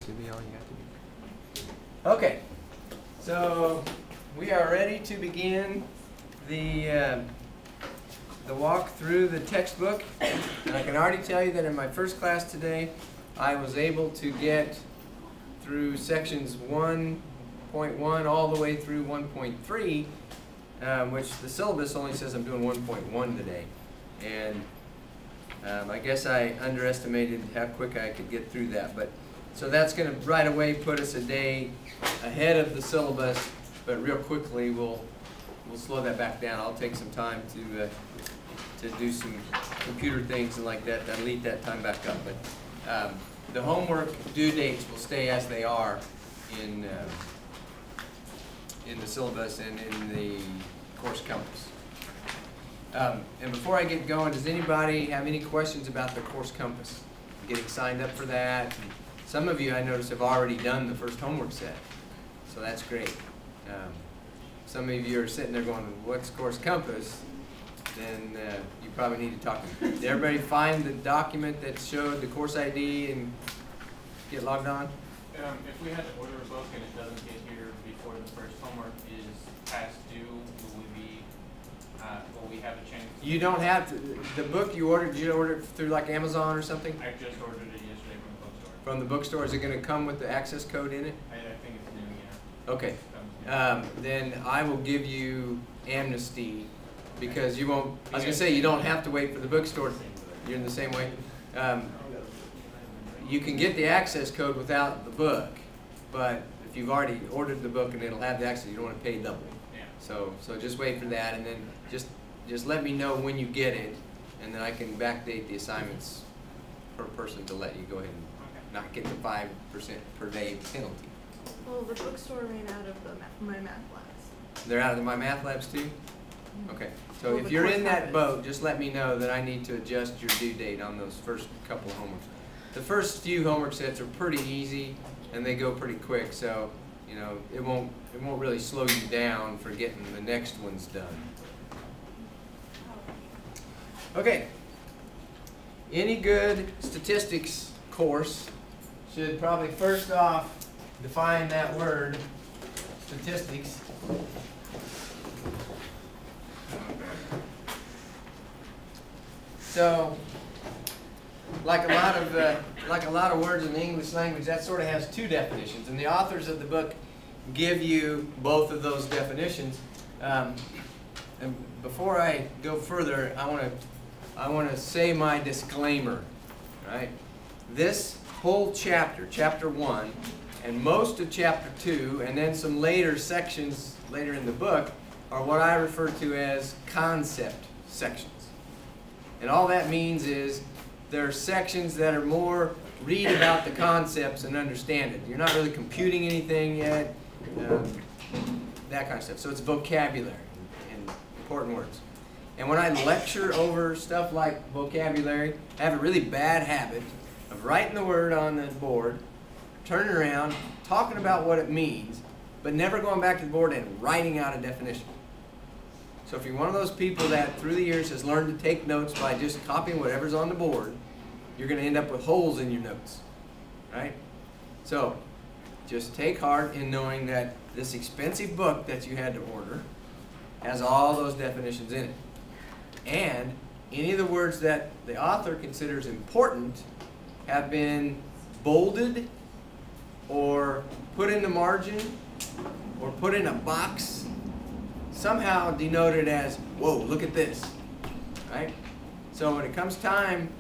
To be all you got to be. Okay, so we are ready to begin the walk through the textbook. And I can already tell you that in my first class today, I was able to get through sections 1.1 all the way through 1.3, which the syllabus only says I'm doing 1.1 today. And I guess I underestimated how quick I could get through that. So that's going to right away put us a day ahead of the syllabus, but real quickly we'll slow that back down. I'll take some time to do some computer things and like that, then lead that time back up. But the homework due dates will stay as they are in the syllabus and in the course compass. And before I get going, does anybody have any questions about the course compass? Getting signed up for that? Some of you, I noticed, have already done the first homework set, so that's great. Some of you are sitting there going, what's course compass? Then you probably need to talk to them. Did everybody find the document that showed the course ID and get logged on? If we had to order a book and it doesn't get here before the first homework is past due, will we have a chance? You don't have to. The book you ordered, did you order it through like Amazon or something? I just ordered it yesterday from the bookstore. From the bookstore, is it going to come with the access code in it? I think it's new, yeah. Okay. Then I will give you amnesty because you won't, I was going to say you don't have to wait for the bookstore. You're in the same way. You can get the access code without the book, but if you've already ordered the book and it'll have the access, you don't want to pay double. Yeah. So just wait for that, and then just let me know when you get it, and then I can backdate the assignments per person to let you go ahead and not get the 5% per day penalty. Well, the bookstore ran out of my math labs. They're out of my math labs too? Okay. So Well, if the you're course in that compass. boat, just let me know that I need to adjust your due date on those first couple of homeworks. The first few homework sets are pretty easy and they go pretty quick, so you know it won't really slow you down for getting the next ones done. Okay. Any good statistics course should probably first off define that word, statistics. So, like a lot of words in the English language, that sort of has two definitions, and the authors of the book give you both of those definitions. And before I go further, I want to say my disclaimer. Right? This whole chapter, chapter 1, and most of chapter 2, and then some later sections later in the book, are what I refer to as concept sections. And all that means is there are sections that are more read about the concepts and understand it. You're not really computing anything yet, that kind of stuff. So it's vocabulary and important words. And when I lecture over stuff like vocabulary, I have a really bad habit of writing the word on the board, turning around, talking about what it means, but never going back to the board and writing out a definition. So if you're one of those people that through the years has learned to take notes by just copying whatever's on the board, you're going to end up with holes in your notes, right? So just take heart in knowing that this expensive book that you had to order has all those definitions in it. And any of the words that the author considers important have been bolded or put in the margin or put in a box, somehow denoted as, whoa, look at this, right? So when it comes time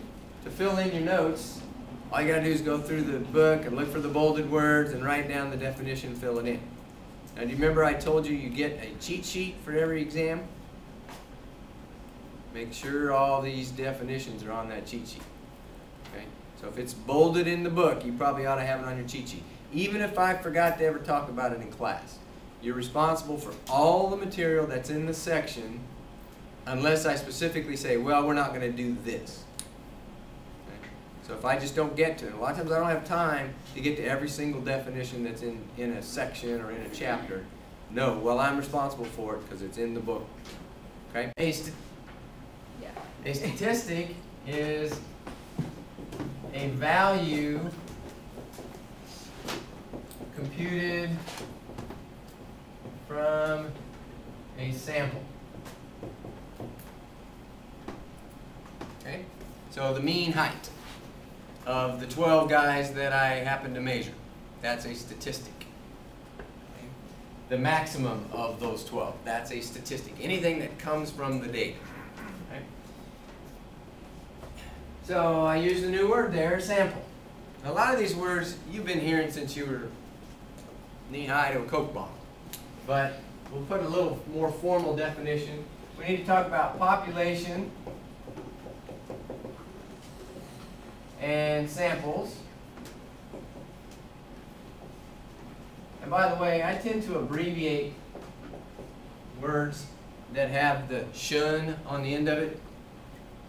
to fill in your notes, all you got to do is go through the book and look for the bolded words and write down the definition and fill it in. Now, do you remember I told you you get a cheat sheet for every exam? Make sure all these definitions are on that cheat sheet. Okay? So if it's bolded in the book, you probably ought to have it on your cheat sheet. Even if I forgot to ever talk about it in class. You're responsible for all the material that's in the section unless I specifically say, well, we're not going to do this. Okay? So if I just don't get to it, a lot of times I don't have time to get to every single definition that's in a section or in a chapter. No, well, I'm responsible for it because it's in the book. Okay? A statistic is a value computed from a sample. Okay? So the mean height of the 12 guys that I happen to measure. That's a statistic. Okay? The maximum of those 12. That's a statistic. Anything that comes from the data. Okay? So I used a new word there, sample. A lot of these words you've been hearing since you were knee-high to a Coke bottle. But we'll put a little more formal definition. We need to talk about population and samples. And by the way, I tend to abbreviate words that have the shun on the end of it.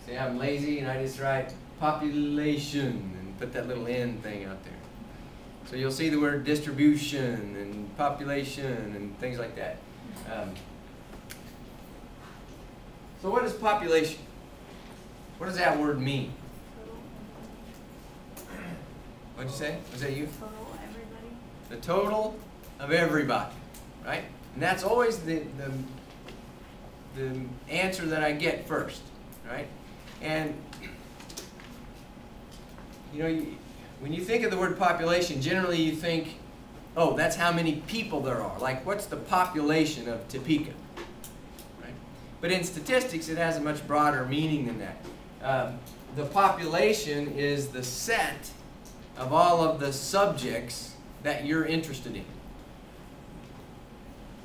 Say I'm lazy and I just write population and put that little N thing out there. So you'll see the word distribution and population and things like that. So what is population? What does that word mean? What'd you say? Was that you? Total everybody. The total of everybody, right? And that's always the answer that I get first, right? And you know, when you think of the word population, generally you think, oh, that's how many people there are. Like, what's the population of Topeka? Right? But in statistics, it has a much broader meaning than that. The population is the set of all of the subjects that you're interested in.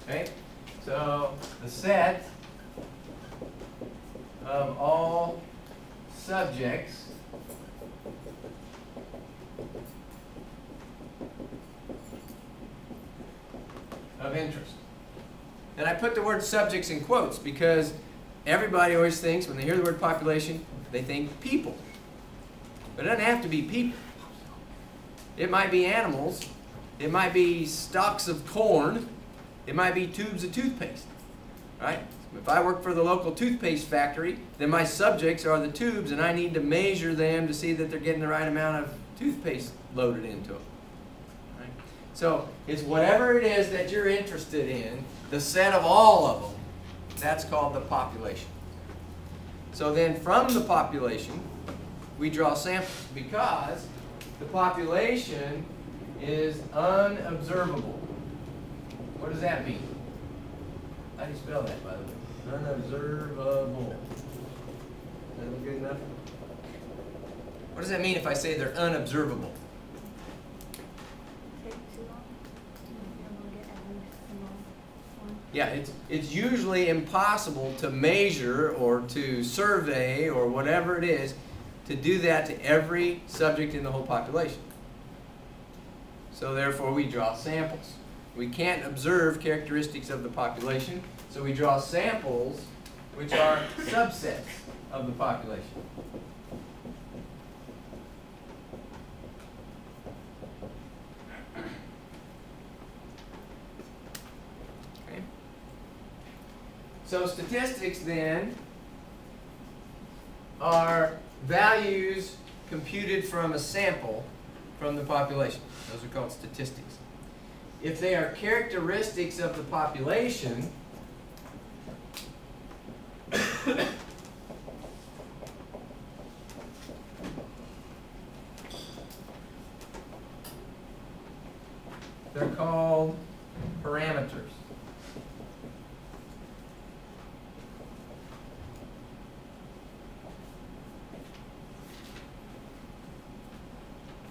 Okay? So, the set of all subjects of interest. And I put the word subjects in quotes because everybody always thinks, when they hear the word population, they think people. But it doesn't have to be people. It might be animals. It might be stalks of corn. It might be tubes of toothpaste. Right? If I work for the local toothpaste factory, then my subjects are the tubes, and I need to measure them to see that they're getting the right amount of toothpaste loaded into them. Right? So it's whatever it is that you're interested in, the set of all of them, that's called the population. So then from the population, we draw samples because the population is unobservable. What does that mean? How do you spell that, by the way? Unobservable. Is that look good enough? What does that mean if I say they're unobservable? Take too long. You're able to get every single one. Yeah, it's usually impossible to measure or to survey or whatever it is to do that to every subject in the whole population. So therefore we draw samples. We can't observe characteristics of the population, so we draw samples which are subsets of the population. Okay. So statistics then are values computed from a sample from the population. Those are called statistics. If they are characteristics of the population, they're called parameters.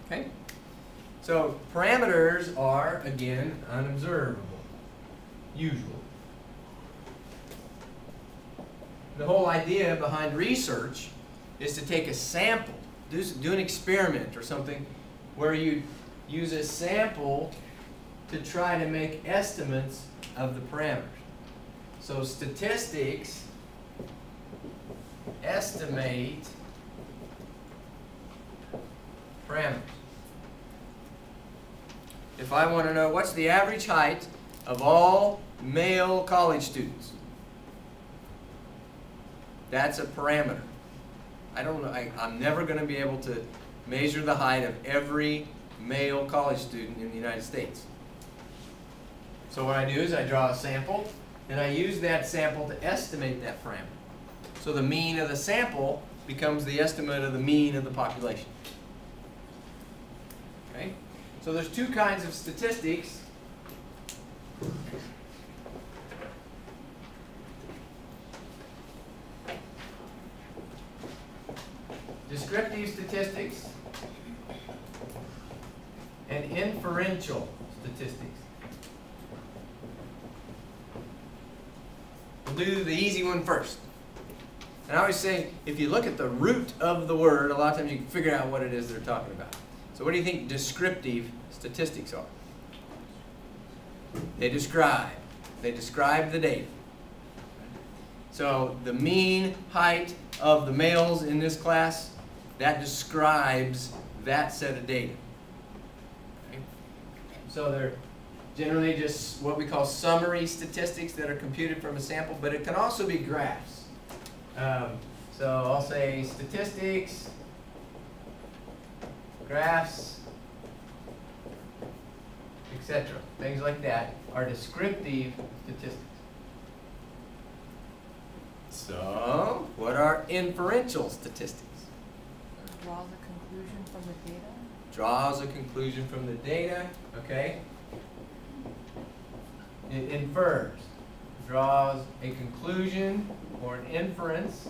Okay? So parameters are, again, unobservable, usually. The whole idea behind research is to take a sample, do an experiment or something where you use a sample to try to make estimates of the parameters. So statistics estimate parameters. If I want to know what's the average height of all male college students, that's a parameter. I don't know, I'm never going to be able to measure the height of every male college student in the United States. So what I do is I draw a sample, and I use that sample to estimate that parameter. So the mean of the sample becomes the estimate of the mean of the population. Okay? So there's two kinds of statistics. Descriptive statistics and inferential statistics. We'll do the easy one first. And I always say, if you look at the root of the word, a lot of times you can figure out what it is they're talking about. So what do you think descriptive statistics are? They describe. They describe the data. So the mean height of the males in this class, that describes that set of data. Okay? So they're generally just what we call summary statistics that are computed from a sample, but it can also be graphs. So I'll say statistics, graphs, etc. Things like that are descriptive statistics. So, what are inferential statistics? Draws a conclusion from the data. Draws a conclusion from the data, okay? It infers, draws a conclusion or an inference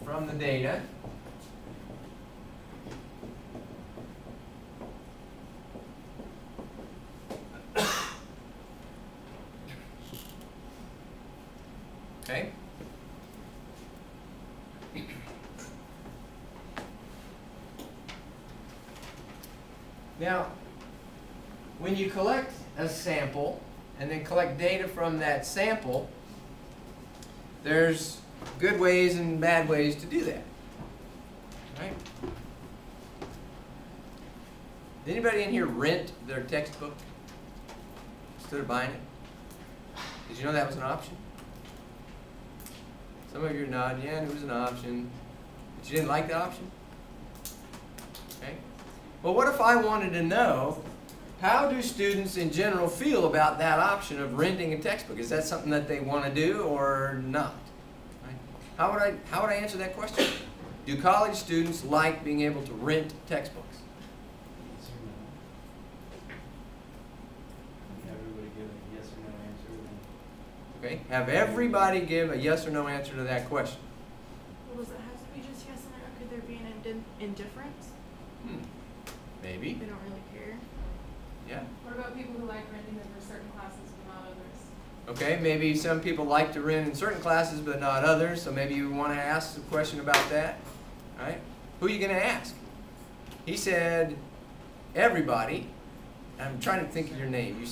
from the data. Okay? Now, when you collect a sample and then collect data from that sample, there's good ways and bad ways to do that. Right? Did anybody in here rent their textbook instead of buying it? Did you know that was an option? Some of you are nodding, yeah, it was an option. But you didn't like the option? Okay. Well, what if I wanted to know, how do students in general feel about that option of renting a textbook? Is that something that they want to do or not? Right? How would I answer that question? Do college students like being able to rent textbooks? Okay, have everybody give a yes or no answer to that question. Well, does it have to be just yes and no? Could there be an indifference? Maybe. They don't really care. Yeah. What about people who like renting them for certain classes but not others? Okay, maybe some people like to rent in certain classes but not others, so maybe you want to ask a question about that. All right? Who are you going to ask? He said everybody. I'm trying to think of your name.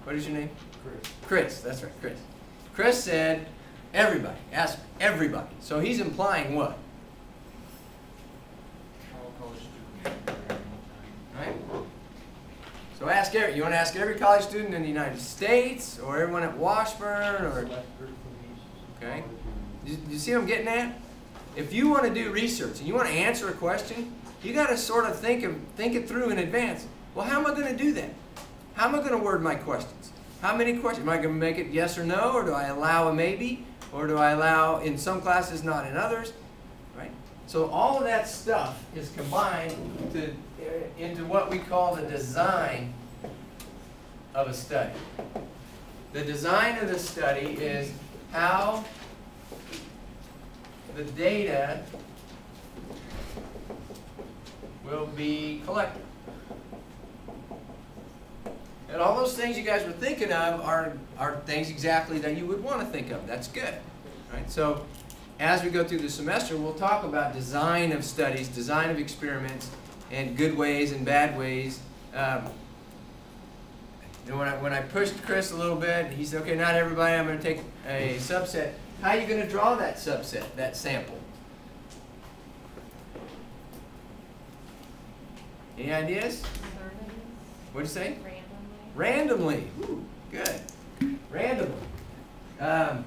What is your name? Chris. Chris, that's right, Chris. Chris said everybody. Ask everybody. So he's implying what? All college students at any time. Right? So ask you want to ask every college student in the United States or everyone at Washburn or okay? Do you see what I'm getting at? If you want to do research and you want to answer a question, you got to sort of think it through in advance. Well, how am I going to do that? How am I going to word my questions? How many questions? Am I going to make it yes or no, or do I allow a maybe, or do I allow in some classes, not in others? Right? So all of that stuff is combined into what we call the design of a study. The design of the study is how the data will be collected. And all those things you guys were thinking of are things exactly that you would want to think of. That's good. Right? So as we go through the semester, we'll talk about design of studies, design of experiments, and good ways and bad ways. When I pushed Chris a little bit, he said, okay, not everybody, I'm going to take a subset. How are you going to draw that subset, that sample? Any ideas? What'd you say? Randomly. Ooh, good. Randomly. I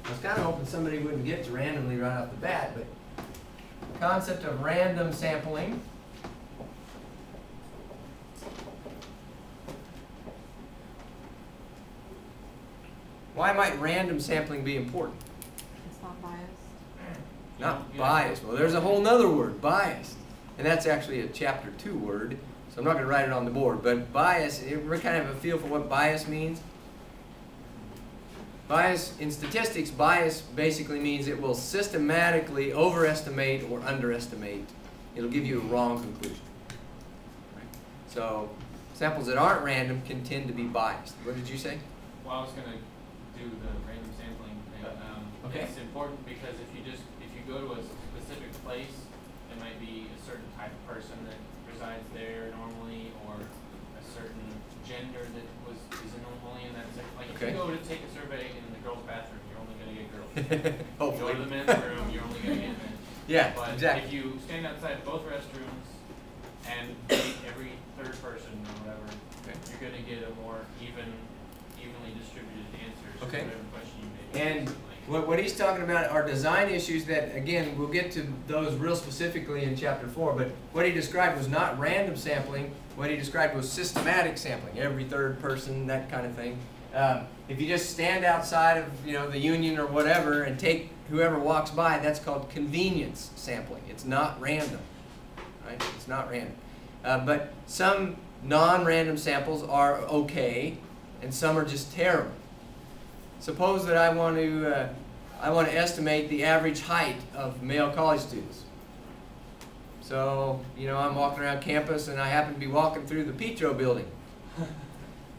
was kind of hoping somebody wouldn't get to randomly right off the bat, but the concept of random sampling Why might random sampling be important? It's not biased. Not biased. Well, there's a whole nother word, biased. And that's actually a chapter 2 word, so I'm not going to write it on the board. But bias, we're kind of a feel for what bias means. Bias, in statistics, bias basically means it will systematically overestimate or underestimate. It'll give you a wrong conclusion. Right? So samples that aren't random can tend to be biased. What did you say? Well, I was going to do the random sampling thing. Okay. It's important because if you go to a specific place, it might be a certain type of person that resides there normally, or a certain gender that is normally in that section. Like if Okay. you go to take a survey in the girls' bathroom, you're only going to get girls. If you go Hopefully. to the men's room, you're only going to get men. Yeah, But exactly. if you stand outside both restrooms and date every third person or whatever, Okay. you're going to get a more evenly distributed answers to Okay. whatever question you make. And what he's talking about are design issues that, again, we'll get to those real specifically in chapter 4, but what he described was not random sampling. What he described was systematic sampling, every third person, that kind of thing. If you just stand outside of the union or whatever and take whoever walks by, that's called convenience sampling. It's not random, right? It's not random. But some non-random samples are okay, and some are just terrible. Suppose that I want to estimate the average height of male college students. So, I'm walking around campus and I happen to be walking through the Petro building.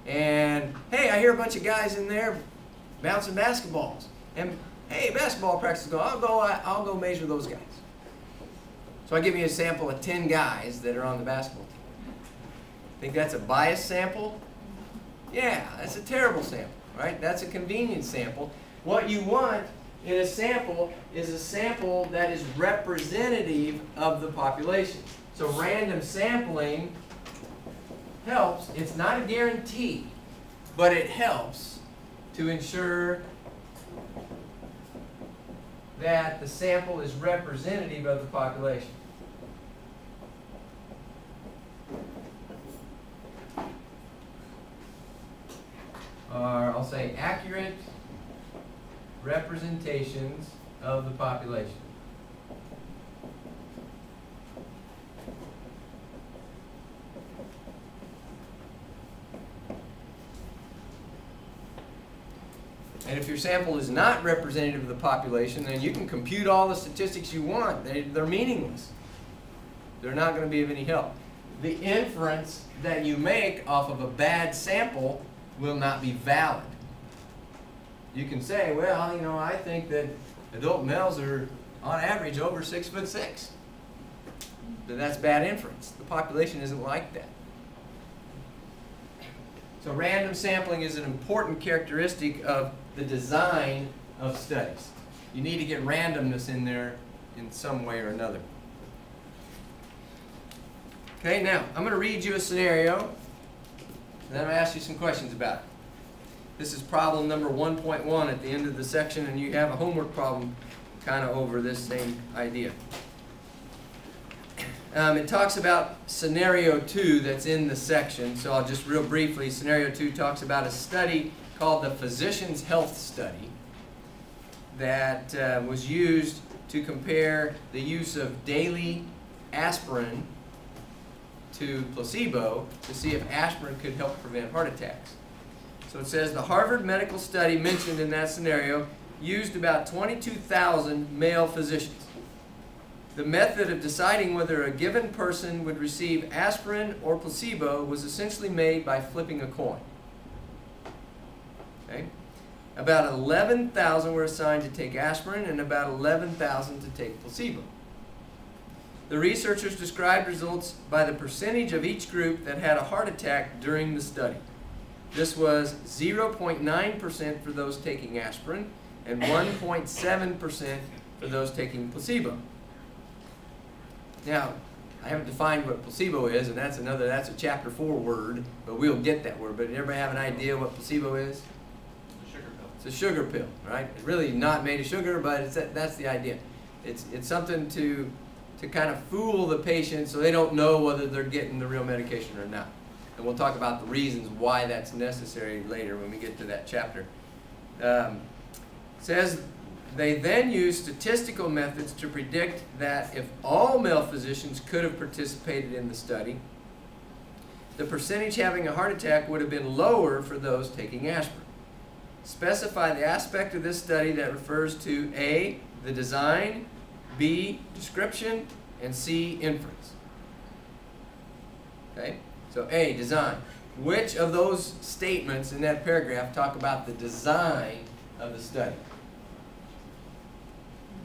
And, hey, I hear a bunch of guys in there bouncing basketballs. And, hey, basketball practice is going, I'll go measure those guys. So I give you a sample of 10 guys that are on the basketball team. Think that's a biased sample? Yeah, that's a terrible sample, right? That's a convenience sample. What you want in a sample is a sample that is representative of the population. So random sampling helps. It's not a guarantee, but it helps to ensure that the sample is representative of the population. Or I'll say accurate representations of the population. And if your sample is not representative of the population, then you can compute all the statistics you want. They're meaningless. They're not going to be of any help. The inference that you make off of a bad sample will not be valid. You can say, well, I think that adult males are on average over 6'6". But that's bad inference. The population isn't like that. So random sampling is an important characteristic of the design of studies. You need to get randomness in there in some way or another. Okay, now I'm going to read you a scenario, and then I'm going to ask you some questions about it. This is problem number 1.1 at the end of the section, and you have a homework problem kind of over this same idea. It talks about scenario 2 that's in the section, so I'll just real briefly, scenario 2 talks about a study called the Physician's Health Study that was used to compare the use of daily aspirin to placebo to see if aspirin could help prevent heart attacks. So it says the Harvard medical study mentioned in that scenario used about 22,000 male physicians. The method of deciding whether a given person would receive aspirin or placebo was essentially made by flipping a coin. Okay? About 11,000 were assigned to take aspirin and about 11,000 to take placebo. The researchers described results by the percentage of each group that had a heart attack during the study. This was 0.9% for those taking aspirin and 1.7% for those taking placebo. Now, I haven't defined what placebo is, and that's a chapter 4 word, but we'll get that word. But does everybody have an idea what placebo is? The sugar pill. It's a sugar pill, right? It's really not made of sugar, but that's the idea. It's something to kind of fool the patient so they don't know whether they're getting the real medication or not. And we'll talk about the reasons why that's necessary later when we get to that chapter. Says they then used statistical methods to predict that if all male physicians could have participated in the study, the percentage having a heart attack would have been lower for those taking aspirin. Specify the aspect of this study that refers to A, the design, B, description, and C, inference. Okay? So A, design. Which of those statements in that paragraph talk about the design of the study?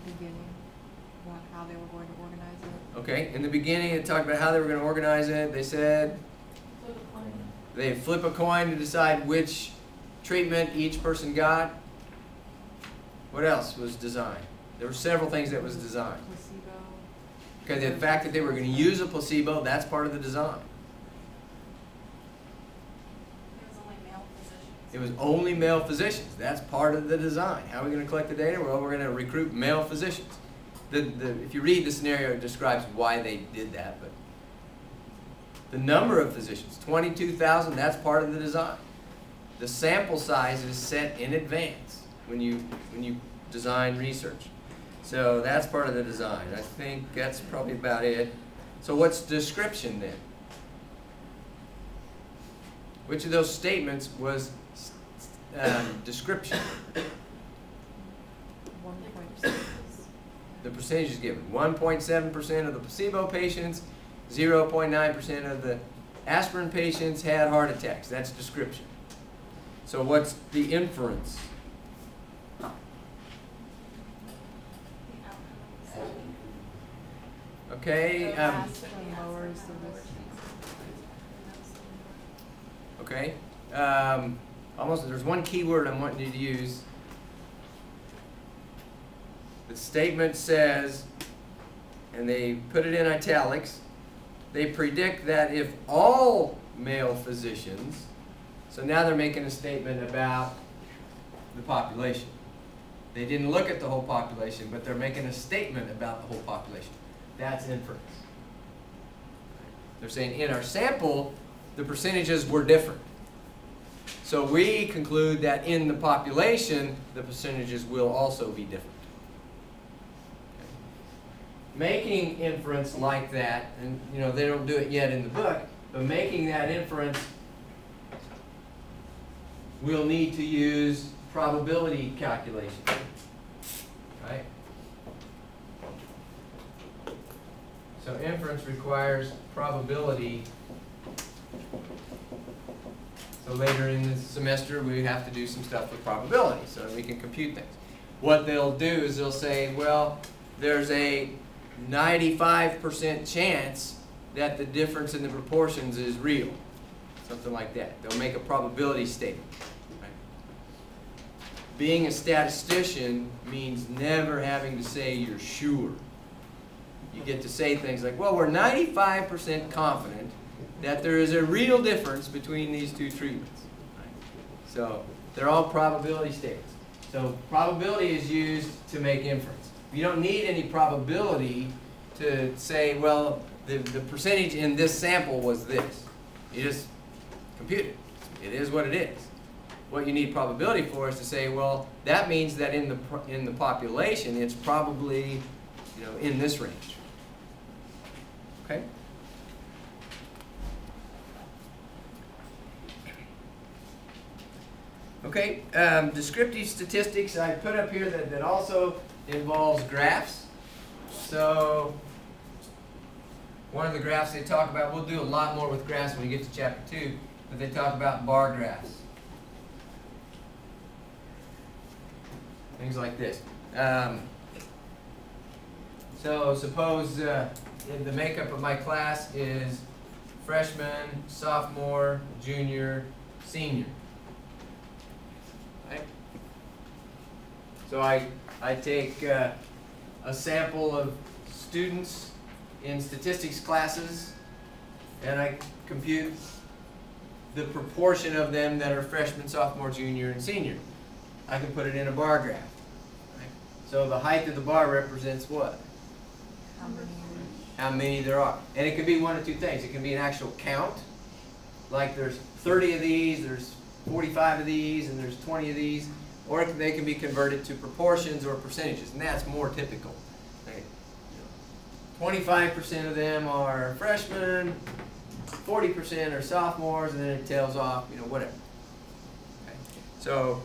In the beginning, about how they were going to organize it. Okay, in the beginning it talked about how they were going to organize it. They said Flip a coin. they flip a coin to decide which treatment each person got. What else was designed? There were several things that was designed. Placebo. Okay, the fact that they were going to use a placebo, that's part of the design. It was only male physicians. It was only male physicians. That's part of the design. How are we going to collect the data? Well, we're going to recruit male physicians. If you read the scenario, it describes why they did that. But the number of physicians, 22,000, that's part of the design. The sample size is set in advance when you design research. So that's part of the design. I think that's probably about it. So what's description then? Which of those statements was description? 1.6. The percentage is given. 1.7% of the placebo patients, 0.9% of the aspirin patients had heart attacks. That's description. So what's the inference? The outcome of the study. Okay. So Aspirin lowers the risk. Okay. Almost. There's one key word I'm wanting you to use. The statement says, and they put it in italics, they predict that if all male physicians, so now they're making a statement about the population. They didn't look at the whole population, but they're making a statement about the whole population. That's inference. They're saying in our sample, the percentages were different. So we conclude that in the population, the percentages will also be different. Making inference like that, and you know they don't do it yet in the book, but making that inference, we'll need to use probability calculation, right? So inference requires probability. So later in the semester we have to do some stuff with probability so that we can compute things. What they'll do is they'll say, well, there's a 95% chance that the difference in the proportions is real. Something like that. They'll make a probability statement. Right? Being a statistician means never having to say you're sure. You get to say things like, well, we're 95% confident that there is a real difference between these two treatments. Right? So they're all probability statements. So probability is used to make inference. You don't need any probability to say, well, the percentage in this sample was this. You just compute it. It is what it is. What you need probability for is to say, well, that means that in the population, it's probably, you know, in this range. Okay? Okay, descriptive statistics I put up here that also involves graphs. So one of the graphs they talk about, we'll do a lot more with graphs when we get to chapter 2, but they talk about bar graphs. Things like this. So suppose the makeup of my class is freshman, sophomore, junior, senior. Right? So I take a sample of students in statistics classes and I compute the proportion of them that are freshman, sophomore, junior, and senior. I can put it in a bar graph. Right? So the height of the bar represents what? How many there are. And it could be one of two things. It can be an actual count, like there's 30 of these, there's 45 of these, and there's 20 of these. or they can be converted to proportions or percentages, and that's more typical. 25% of them are freshmen, 40% are sophomores, and then it tails off, whatever. Okay. So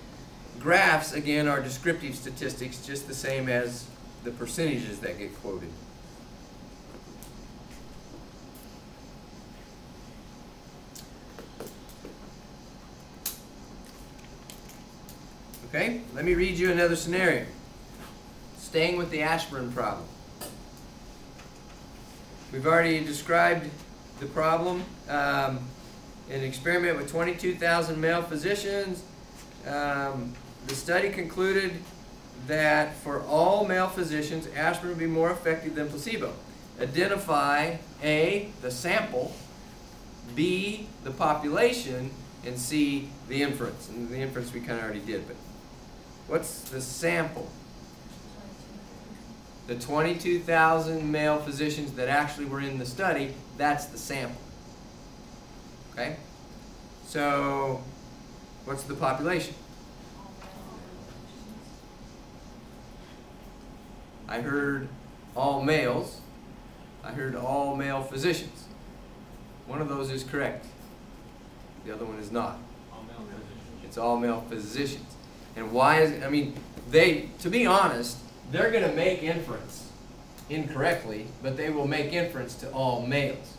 graphs, again, are descriptive statistics, just the same as the percentages that get quoted. Okay, let me read you another scenario. Staying with the aspirin problem. We've already described the problem. An experiment with 22,000 male physicians. The study concluded that for all male physicians, aspirin would be more effective than placebo. Identify A, the sample, B, the population, and C, the inference. And the inference we kind of already did, but what's the sample? The 22,000 male physicians that actually were in the study, that's the sample. Okay? So, what's the population? I heard all males. I heard all male physicians. One of those is correct. The other one is not. All male physicians. It's all male physicians. And why is it, to be honest, they're going to make inference incorrectly, but they will make inference to all males.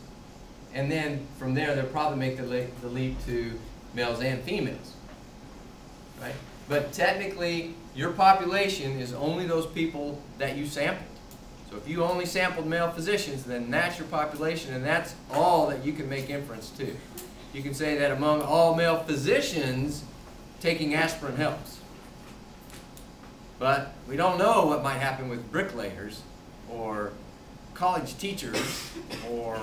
And then from there, they'll probably make the leap to males and females. Right? But technically, your population is only those people that you sampled. So if you only sampled male physicians, then that's your population, and that's all that you can make inference to. You can say that among all male physicians, taking aspirin helps. But we don't know what might happen with bricklayers or college teachers or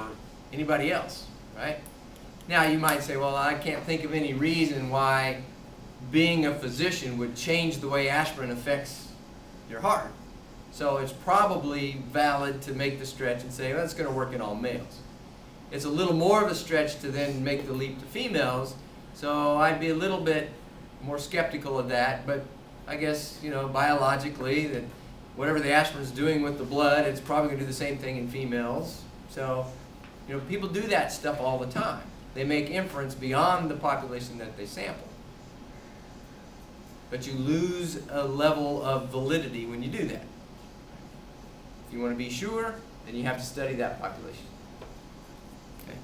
anybody else, right? Now you might say, well, I can't think of any reason why being a physician would change the way aspirin affects your heart. So it's probably valid to make the stretch and say, well, it's going to work in all males. It's a little more of a stretch to then make the leap to females, so I'd be a little bit more skeptical of that, but I guess, biologically, that whatever the aspirin's doing with the blood, it's probably going to do the same thing in females. So, people do that stuff all the time. They make inference beyond the population that they sample. But you lose a level of validity when you do that. If you want to be sure, then you have to study that population. Okay.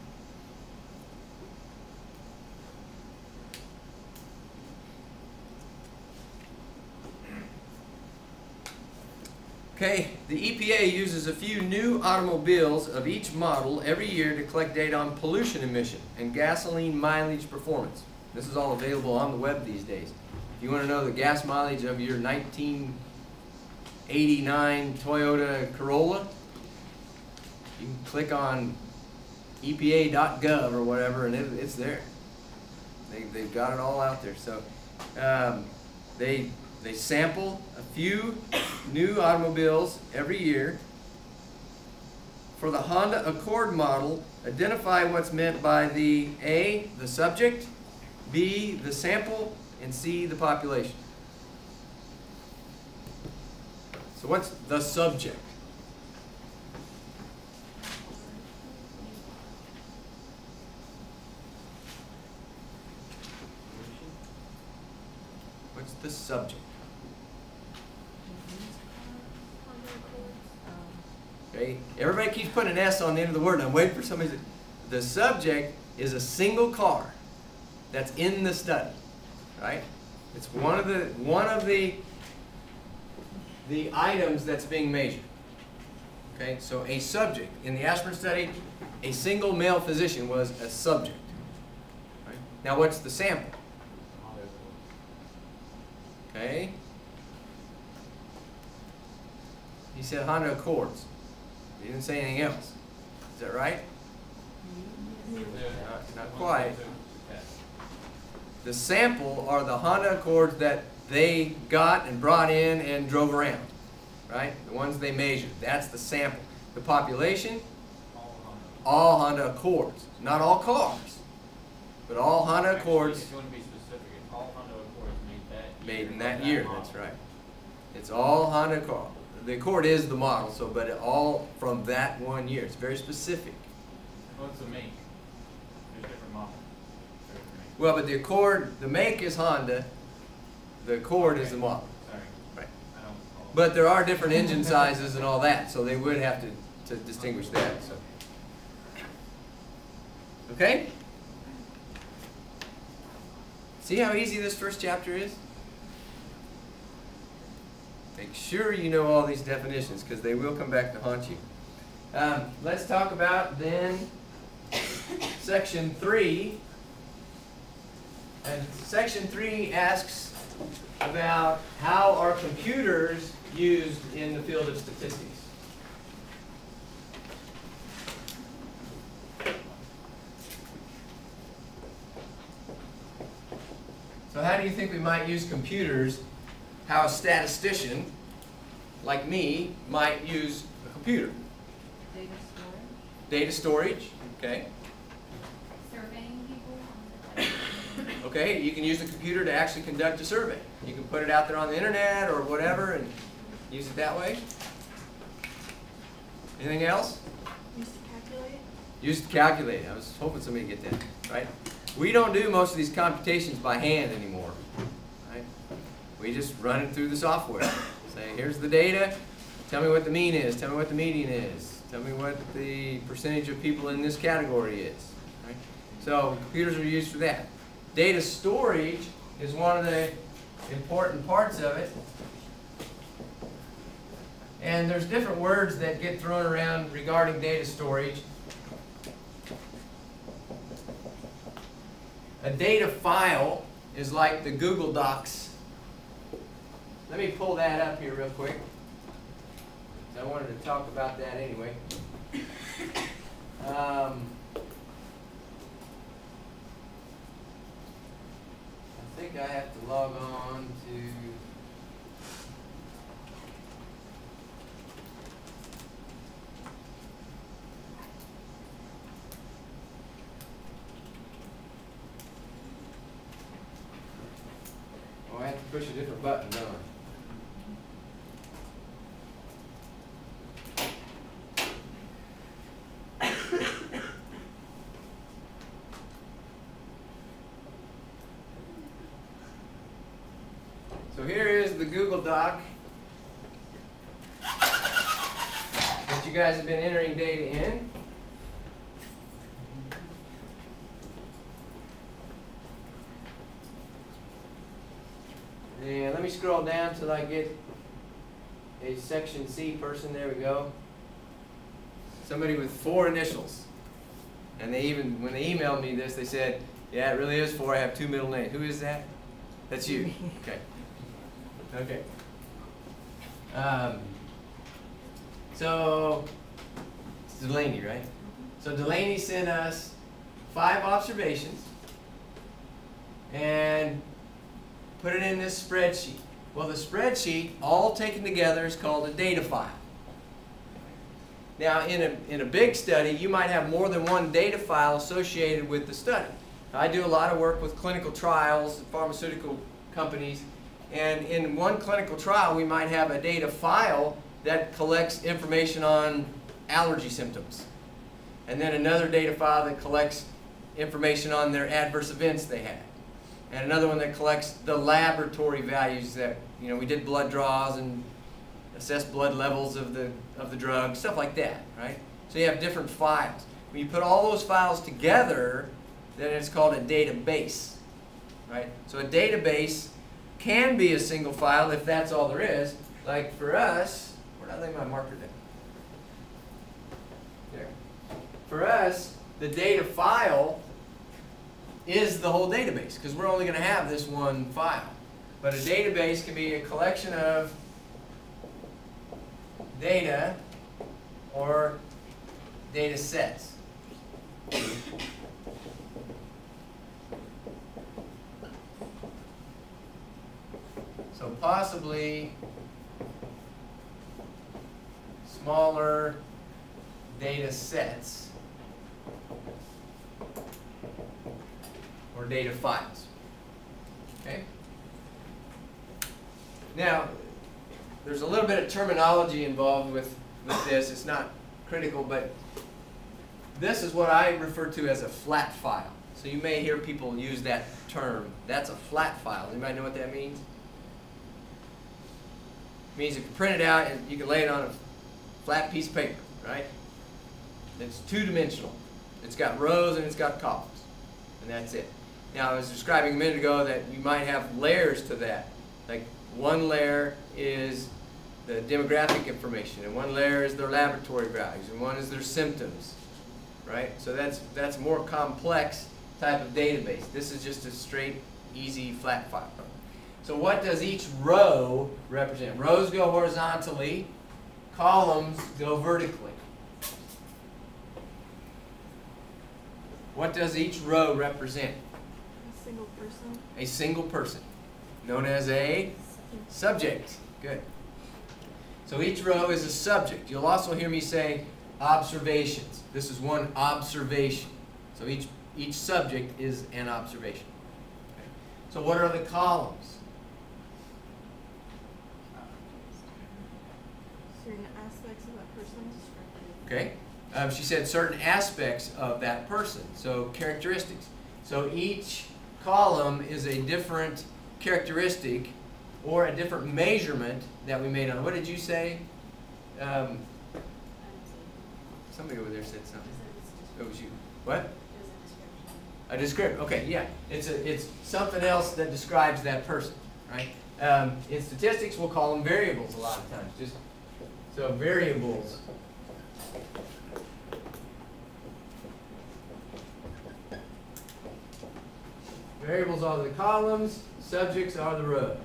Okay, the EPA uses a few new automobiles of each model every year to collect data on pollution emission and gasoline mileage performance. This is all available on the web these days. If you want to know the gas mileage of your 1989 Toyota Corolla, you can click on EPA.gov or whatever, and it's there. They've got it all out there. So they sample a few new automobiles every year. For the Honda Accord model, identify what's meant by the A, the subject, B, the sample, and C, the population. So what's the subject? What's the subject? Okay, everybody keeps putting an S on the end of the word, and I'm waiting for somebody to say, the subject is a single car that's in the study, right? It's one of the items that's being measured. Okay, so a subject. In the aspirin study, a single male physician was a subject. Right? Now what's the sample? Okay. He said Honda Accords. He didn't say anything else. Is that right? Not quite. The sample are the Honda Accords that they got and brought in and drove around, right? The ones they measured. That's the sample. The population, all Honda Accords. Not all cars, but all Honda Accords. If you want to be specific, if all Honda Accords made that made in that year. That's right. It's all Honda Accord. The Accord is the model, so but it all from that one year. It's very specific. What's the make? There's different models. Well, but the Accord, the make is Honda. The Accord is the model. Sorry. Right. I don't recall. But there are different engine sizes and all that, so they would have to distinguish that. So. Okay? See how easy this first chapter is? Make sure you know all these definitions because they will come back to haunt you. Let's talk about then section 3. And section 3 asks about how are computers used in the field of statistics. So how do you think we might use computers? How a statistician, like me, might use a computer? Data storage. Data storage, okay. Surveying people. Okay, you can use a computer to actually conduct a survey. You can put it out there on the internet or whatever and use it that way. Anything else? Used to calculate. Use to calculate. I was hoping somebody would get that, right? We don't do most of these computations by hand anymore, right? We just run it through the software. Say, here's the data. Tell me what the mean is. Tell me what the median is. Tell me what the percentage of people in this category is, right? So computers are used for that. Data storage is one of the important parts of it. And there's different words that get thrown around regarding data storage. A data file is like the Google Docs. Let me pull that up here real quick. I wanted to talk about that anyway. I think I have to log on to... Oh, I have to push a different button, don't I? So here is the Google Doc that you guys have been entering data in. And let me scroll down till I get a section C person. There we go. Somebody with 4 initials. And they even, when they emailed me this, they said, yeah, it really is 4. I have 2 middle names. Who is that? That's you. Okay. Okay. So, it's Delaney, right? So Delaney sent us 5 observations and put it in this spreadsheet. Well, the spreadsheet, all taken together, is called a data file. Now, in a big study, you might have more than one data file associated with the study. I do a lot of work with clinical trials, pharmaceutical companies, and in one clinical trial, we might have a data file that collects information on allergy symptoms, and then another data file that collects information on their adverse events they had, and another one that collects the laboratory values that, you know, we did blood draws and assessed blood levels of the drug, stuff like that, right? So you have different files. When you put all those files together, then it's called a database, right? So a database can be a single file if that's all there is. Like for us, where did I lay my marker down? There. For us, the data file is the whole database because we're only going to have this one file. But a database can be a collection of data or data sets. So possibly smaller data sets or data files. Okay? Now, there's a little bit of terminology involved with this. It's not critical, but this is what I refer to as a flat file. So you may hear people use that term. That's a flat file. Anybody know what that means? It means you can print it out and you can lay it on a flat piece of paper, right? It's two-dimensional. It's got rows and it's got columns, and that's it. Now, I was describing a minute ago that you might have layers to that. Like one layer is the demographic information, and one layer is their laboratory values, and one is their symptoms, right? So that's a more complex type of database. This is just a straight, easy, flat file. So what does each row represent? Rows go horizontally, columns go vertically. What does each row represent? A single person. A single person, known as a subject. Good. So each row is a subject. You'll also hear me say observations. This is one observation. So each subject is an observation. Okay. So what are the columns? Certain aspects of that person. Okay. She said certain aspects of that person. So characteristics. So each column is a different characteristic or a different measurement that we made on. What did you say? Somebody over there said something. It was you. What? A description. Okay, yeah. It's something else that describes that person, right? In statistics, we'll call them variables a lot of times. So variables. Variables are the columns, subjects are the rows.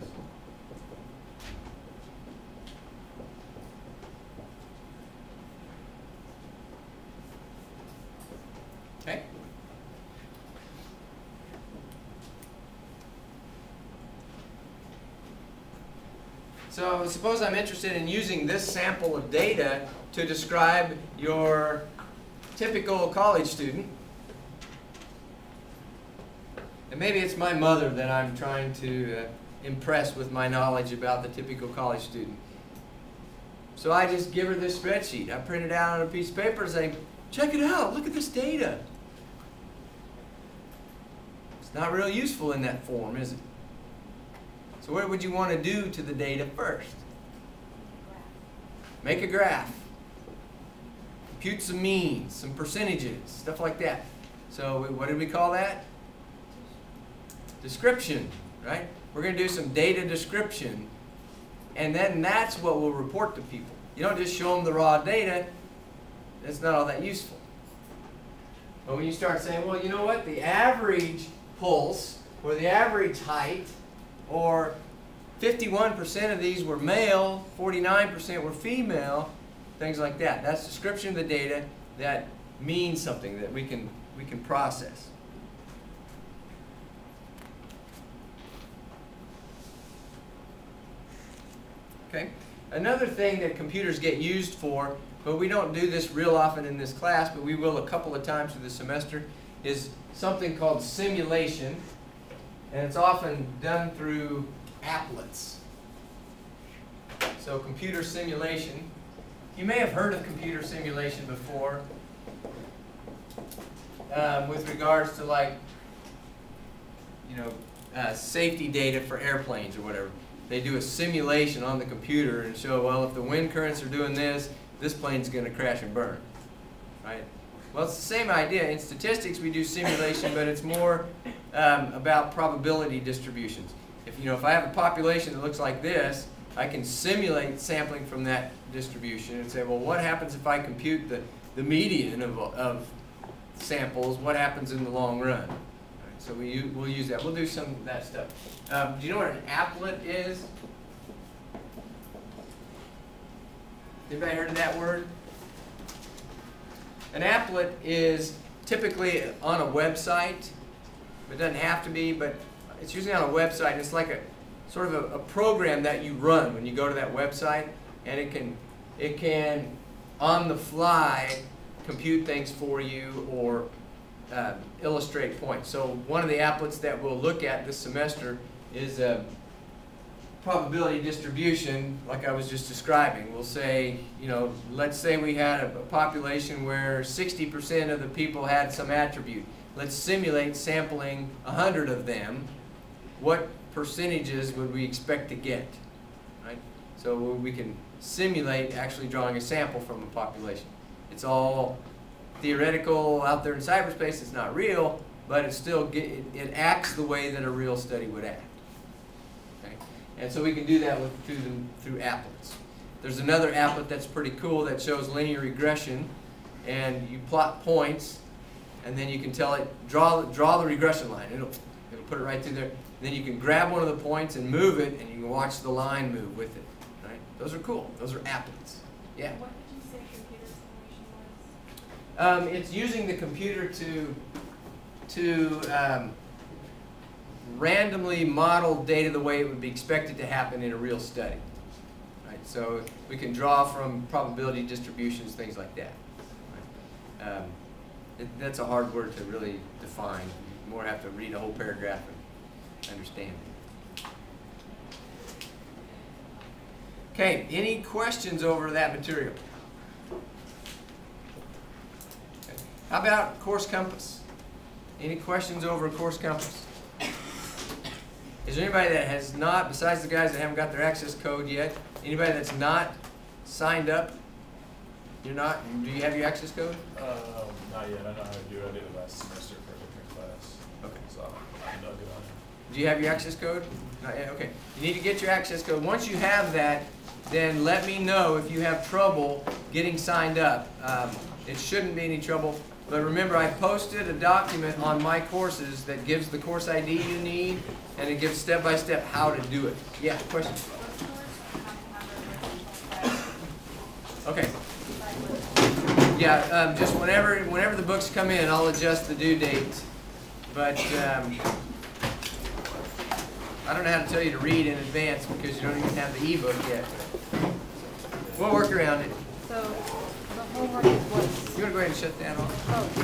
Okay? So suppose I'm interested in using this sample of data to describe your typical college student. And maybe it's my mother that I'm trying to impress with my knowledge about the typical college student. So I just give her this spreadsheet. I print it out on a piece of paper and say, check it out, look at this data. It's not real useful in that form, is it? So what would you want to do to the data first? Make a graph. Compute some means, some percentages, stuff like that. So what did we call that? Description, right? We're going to do some data description, and then that's what we'll report to people. You don't just show them the raw data. That's not all that useful. But when you start saying, well, you know what, the average pulse, or the average height, or 51% of these were male, 49% were female, things like that. That's description of the data that means something that we can process. Okay. Another thing that computers get used for, but we don't do this real often in this class, but we will a couple of times through the semester, is something called simulation, and it's often done through applets. So computer simulation. You may have heard of computer simulation before with regards to, like, you know, safety data for airplanes or whatever. They do a simulation on the computer and show, well, if the wind currents are doing this, this plane's going to crash and burn, right? Well, it's the same idea. In statistics, we do simulation, but it's more about probability distributions. If I have a population that looks like this, I can simulate sampling from that distribution and say, well, what happens if I compute the median of samples? What happens in the long run? So we'll use that. We'll do some of that stuff. Do you know what an applet is? Anybody heard of that word? An applet is typically on a website. It doesn't have to be, but it's usually on a website. And it's like a sort of a program that you run when you go to that website, and it can on the fly compute things for you or illustrate points. So one of the applets that we'll look at this semester is probability distribution, like I was just describing. We'll say, let's say we had a population where 60% of the people had some attribute. Let's simulate sampling 100 of them. What percentages would we expect to get? Right? So we can simulate actually drawing a sample from a population. It's all theoretical out there in cyberspace. It's not real, but it acts the way that a real study would act. Okay? And so we can do that through applets. There's another applet that's pretty cool that shows linear regression, and you plot points, and then you can tell it draw the regression line. It'll put it right through there. And then you can grab one of the points and move it, and you can watch the line move with it. Right? Those are cool. Those are applets. Yeah. What did you say computer simulation was? It's using the computer to randomly model data the way it would be expected to happen in a real study. Right? So we can draw from probability distributions, things like that. Right? That's a hard word to really define. You more have to read a whole paragraph and understand it. Okay, any questions over that material? Okay. How about Course Compass? Any questions over Course Compass? Is there anybody that has not, besides the guys that haven't got their access code yet, anybody that's not signed up? You're not? Do you have your access code? Not yet. I know how to do it. I did it last semester for a different class. Okay. So I'm not good on it. Do you have your access code? Not yet? Okay. You need to get your access code. Once you have that, then let me know if you have trouble getting signed up. It shouldn't be any trouble. But remember, I posted a document on my courses that gives the course ID you need, and it gives step-by-step how to do it. Yeah, question? Okay. Yeah, just whenever the books come in, I'll adjust the due date. But I don't know how to tell you to read in advance because you don't even have the ebook yet. We'll work around it. So the homework is what? You want to go ahead and shut that off? Oh, yeah.